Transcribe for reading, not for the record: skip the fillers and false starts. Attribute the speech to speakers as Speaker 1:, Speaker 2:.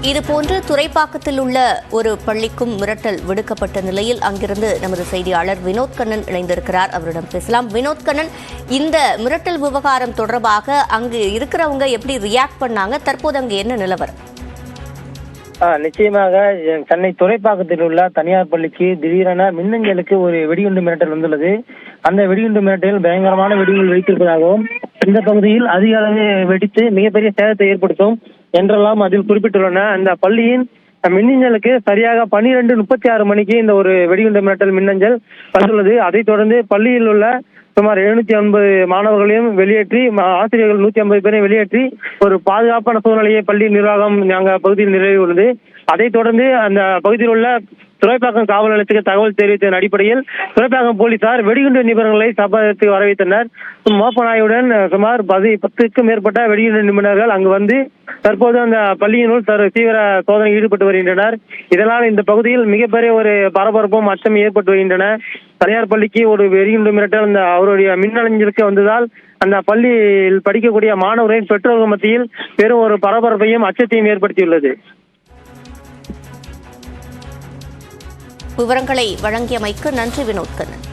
Speaker 1: இதுபோன்று துறைப்பாக்கத்தில் உள்ள ஒரு பள்ளிக்கும் மிரட்டல் விடுக்கப்பட்ட நிலையில் அங்கிருந்து நமது செய்தியாளர் வினோத் கண்ணன் இணைந்திருக்கிறார். அவரிடம் பேசலாம். வினோத் கண்ணன், இந்த மிரட்டல் விவகாரம் தொடர்பாக அங்கு இருக்கிறவங்க எப்படி ரியாக்ட் பண்ணாங்க? தற்போது அங்கு என்ன நிலவரம்?
Speaker 2: நிச்சயமாக சென்னை துறைப்பாக்கத்தில் உள்ள தனியார் பள்ளிக்கு திடீரென மின்னஞ்சலுக்கு ஒரு வெடிகுண்டு மிரட்டல் வந்துள்ளது. அந்த வெடிகுண்டு மிரட்டலில் பயங்கரமான வெடிகுண்டு வெடித்திருப்பதாகவும் இந்த பகுதியில் அதிக அளவு வெடித்து மிகப்பெரிய சேதத்தை ஏற்படுத்தும் என்றெல்லாம் அதில் குறிப்பிட்டுள்ளன. அந்த பள்ளியின் மின்னஞ்சலுக்கு சரியாக 12:36 மணிக்கு இந்த ஒரு வெடிகுண்டு மிரட்டல் மின்னஞ்சல் வந்துள்ளது. அதைத் தொடர்ந்து பள்ளியில் உள்ள சுமார் 750 மாணவர்களையும் வெளியேற்றி, ஆசிரியர்கள் 150 பேரை வெளியேற்றி ஒரு பாதுகாப்பான சூழ்நிலையை பள்ளி நிர்வாகம் பகுதியில் நிலவியுள்ளது. அதைத் தொடர்ந்து அந்த பகுதியில் உள்ள துறைப்பாக்கம் காவல் நிலையத்துக்கு தகவல் தெரிவித்ததன் அடிப்படையில் துறைப்பாக்கம் போலீசார் வெடிகுண்டு நிபுணர்களை சம்பவத்துக்கு வரவைத்தனர். மோப்பநாயுடன் சுமார் 10க்கும் மேற்பட்ட வெடிகுண்டு நிபுணர்கள் அங்கு வந்து தற்போது அந்த பள்ளியினுள் தீவிர சோதனையில் ஈடுபட்டு வருகின்றனர். இதனால் இந்த பகுதியில் மிகப்பெரிய ஒரு பரபரப்பும் அச்சம் ஏற்பட்டு வருகின்றன. தனியார் பள்ளிக்கு ஒரு வெடிகுண்டு மிரட்டல் அந்த அவருடைய மின்னஞ்சலுக்கு வந்ததால் அந்த பள்ளியில் படிக்கக்கூடிய மாணவர்களின் பெற்றோர்கள் மத்தியில் பெரும் ஒரு பரபரப்பையும் அச்சத்தையும் ஏற்படுத்தியுள்ளது.
Speaker 1: விவரங்களை வழங்கியமைக்கு நன்றி வினோத் கண்ணன்.